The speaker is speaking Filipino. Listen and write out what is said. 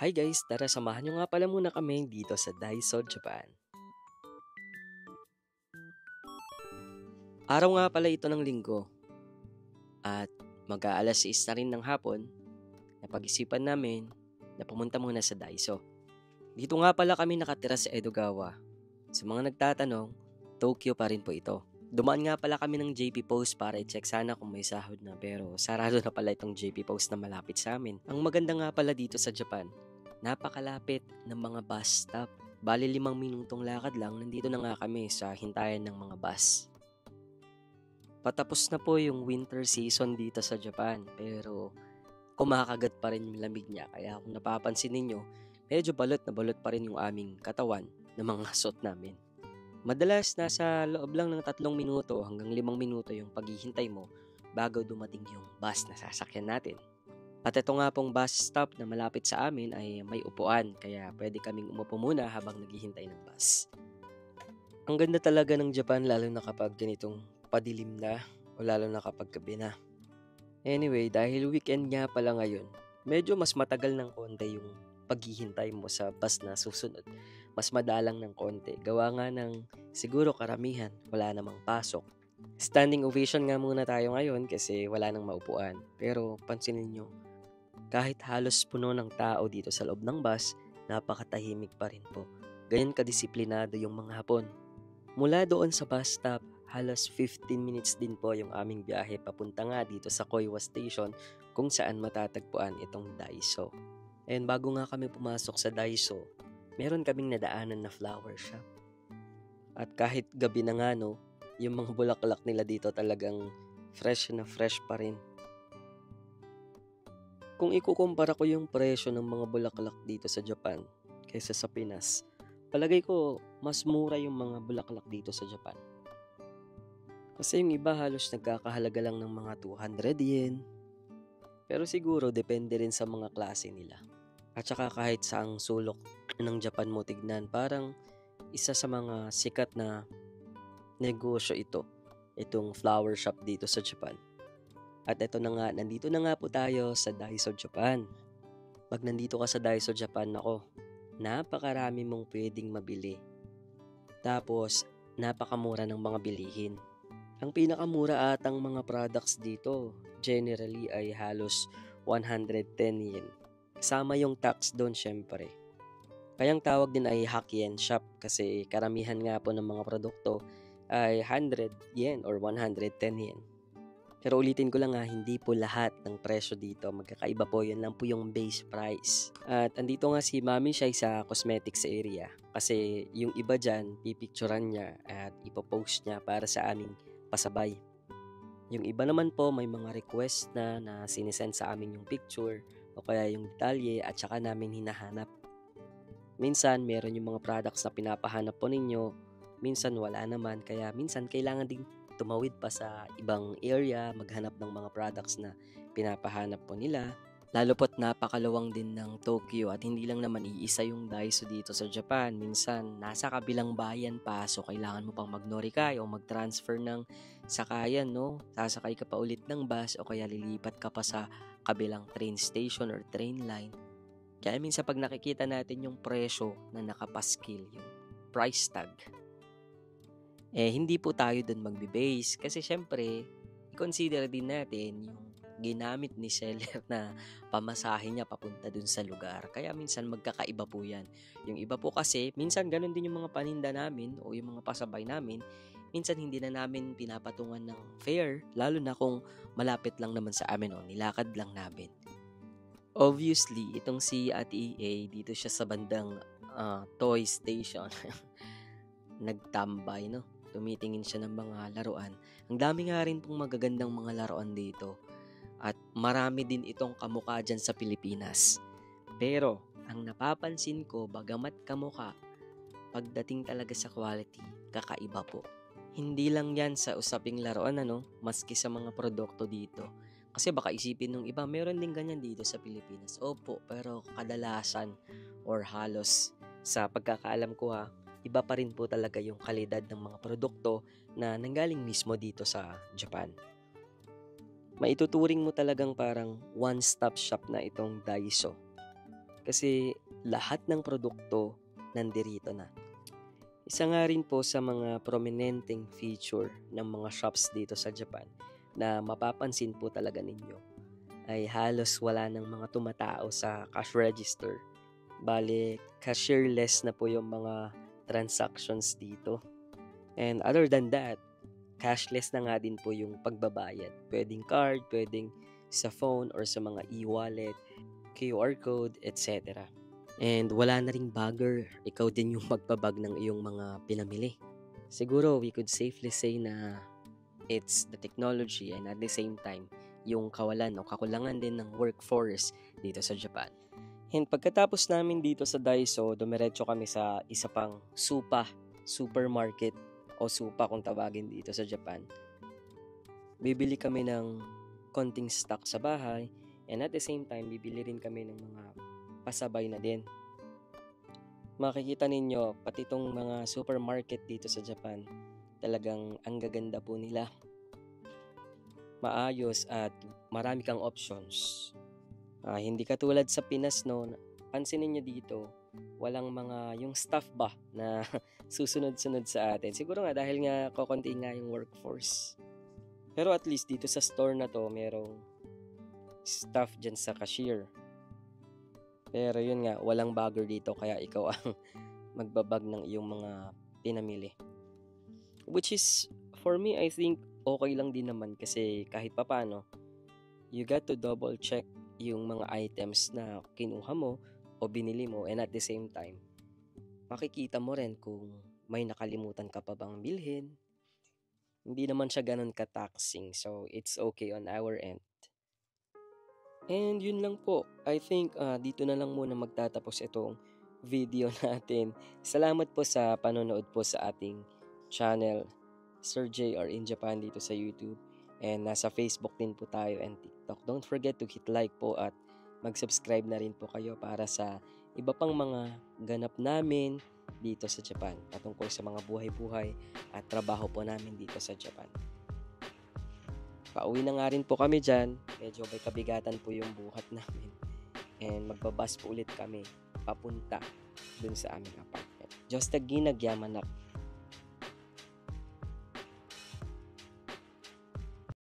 Hi guys, tara samahan nyo nga pala muna kami dito sa Daiso, Japan. Araw nga pala ito ng linggo at mag-aalas 6 na rin ng hapon. Napag-isipan namin na pumunta muna sa Daiso. Dito nga pala kami nakatira sa Edogawa. Sa mga nagtatanong, Tokyo pa rin po ito. Dumaan nga pala kami ng JP Post para i-check sana kung may sahod na, pero sarado na pala itong JP Post na malapit sa amin. Ang maganda nga pala dito sa Japan, napakalapit ng mga bus stop. Bali 5 minutong lakad lang, nandito na nga kami sa hintayan ng mga bus. Patapos na po yung winter season dito sa Japan, pero kumakagat pa rin yung lamig niya. Kaya kung napapansin ninyo, medyo balot na balot pa rin yung aming katawan ng mga suot namin. Madalas nasa loob lang ng 3 minuto hanggang 5 minuto yung paghihintay mo bago dumating yung bus na sasakyan natin. At ito nga pong bus stop na malapit sa amin ay may upuan, kaya pwede kaming umupo muna habang naghihintay ng bus. Ang ganda talaga ng Japan, lalo na kapag ganitong padilim na o lalo na kapag gabi na. Anyway, dahil weekend nga pala ngayon, medyo mas matagal ng konti yung paghihintay mo sa bus na susunod. Mas madalang ng konti. Gawa nga ng siguro karamihan, wala namang pasok. Standing ovation nga muna tayo ngayon kasi wala nang maupuan. Pero pansinin nyo, kahit halos puno ng tao dito sa loob ng bus, napakatahimik pa rin po. Ganyan kadisiplinado yung mga Hapon. Mula doon sa bus stop, halos 15 minutes din po yung aming biyahe papunta nga dito sa Koiwa Station kung saan matatagpuan itong Daiso. And bago nga kami pumasok sa Daiso, meron kaming nadaanan na flower shop. At kahit gabi na nga no, yung mga bulaklak nila dito talagang fresh na fresh pa rin. Kung ikukumpara ko yung presyo ng mga bulaklak dito sa Japan kaysa sa Pinas, palagay ko mas mura yung mga bulaklak dito sa Japan. Kasi yung iba halos nagkakahalaga lang ng mga 200 yen. Pero siguro depende rin sa mga klase nila. At saka kahit saang sulok ng Japan mo tignan, parang isa sa mga sikat na negosyo itong flower shop dito sa Japan. At ito na nga, nandito na nga po tayo sa Daiso, Japan. Pag nandito ka sa Daiso, Japan, napakarami mong pwedeng mabili. Tapos, napakamura ng mga bilihin. Ang pinakamura atang mga products dito, generally ay halos 110 yen. Kasama yung tax doon syempre. Kayang tawag din ay Hakien shop kasi karamihan nga po ng mga produkto ay 100 yen or 110 yen. Pero ulitin ko lang hindi po lahat ng presyo dito magkakaiba po, yan lang po yung base price. At andito nga si Mami Shai sa cosmetics area kasi yung iba dyan, pipicturan niya at ipopost niya para sa aming pasabay. Yung iba naman po may mga request na sinisend sa amin yung picture o kaya yung detalye at saka namin hinahanap. Minsan meron yung mga products na pinapahanap po ninyo, minsan wala naman, kaya minsan kailangan ding tumawid pa sa ibang area, maghanap ng mga products na pinapahanap po nila. Lalo po't napakaluwang din ng Tokyo at hindi lang naman iisa yung Daiso dito sa Japan. Minsan, nasa kabilang bayan pa, so kailangan mo pang magnorikay o mag-transfer ng sakayan, no? Sasakay ka pa ulit ng bus o kaya lilipat ka pa sa kabilang train station or train line. Kaya minsan pag nakikita natin yung presyo na nakapaskil, yung price tag, hindi po tayo dun magbe-base kasi syempre, i-consider din natin yung ginamit ni seller na pamasahe niya papunta dun sa lugar. Kaya minsan magkakaiba po yan. Yung iba po kasi, minsan ganun din yung mga paninda namin o yung mga pasabay namin. Minsan hindi na namin pinapatungan ng fare, lalo na kung malapit lang naman sa amin o nilakad lang namin. Obviously, itong si Ate EA, dito siya sa bandang toy station. Nagtambay, no? Tumitingin siya ng mga laruan. Ang dami nga rin pong magagandang mga laruan dito. At marami din itong kamukha dyan sa Pilipinas. Pero, ang napapansin ko, bagamat kamukha, pagdating talaga sa quality, kakaiba po. Hindi lang yan sa usaping laruan, maski sa mga produkto dito. Kasi baka isipin ng iba, meron din ganyan dito sa Pilipinas. Opo, pero kadalasan or halos sa pagkakaalam ko iba pa rin po talaga yung kalidad ng mga produkto na nanggaling mismo dito sa Japan. Maituturing mo talagang parang one-stop shop na itong Daiso. kasi lahat ng produkto nandirito na. Isa nga rin po sa mga prominenteng feature ng mga shops dito sa Japan na mapapansin po talaga ninyo ay halos wala ng mga tumatao sa cash register. Bale, cashierless na po yung mga transactions dito. And other than that, cashless na nga din po yung pagbabayad. Pwedeng card, pwedeng sa phone or sa mga e-wallet, QR code, etc. And wala na ring bagger, ikaw din yung magbabag ng iyong mga pinamili. Siguro we could safely say na it's the technology and at the same time, yung kawalan o kakulangan din ng workforce dito sa Japan. And pagkatapos namin dito sa Daiso, dumiretso kami sa isa pang supermarket o supa kung tawagin dito sa Japan. Bibili kami ng konting stock sa bahay and at the same time, bibili rin kami ng mga pasabay na din. Makikita ninyo, pati itong mga supermarket dito sa Japan, talagang ang gaganda po nila. Maayos at marami kang options. Hindi katulad sa Pinas, no? Pansinin nyo dito, walang mga yung staff ba na susunod-sunod sa atin. Siguro nga dahil nga kokonti nga yung workforce. Pero at least dito sa store na to, merong staff dyan sa cashier. Pero yun nga, walang bagger dito kaya ikaw ang magbabag ng iyong mga pinamili. Which is, for me, I think okay lang din naman kasi kahit papano, you got to double check yung mga items na kinuha mo o binili mo and at the same time, makikita mo rin kung may nakalimutan ka pa bang bilhin. Hindi naman siya ganun ka-taxing, so it's okay on our end. And yun lang po. I think dito na lang muna magtatapos itong video natin. Salamat po sa panonood po sa ating channel, Sir JR in Japan dito sa YouTube. And nasa Facebook din po tayo and TikTok. Don't forget to hit like po at mag-subscribe na rin po kayo para sa iba pang mga ganap namin dito sa Japan patungkol sa mga buhay-buhay at trabaho po namin dito sa Japan. Pauwi na nga rin po kami dyan. Medyo may kabigatan po yung buhat namin. And magbabas po ulit kami papunta dun sa aming apartment. Just a ginagyaman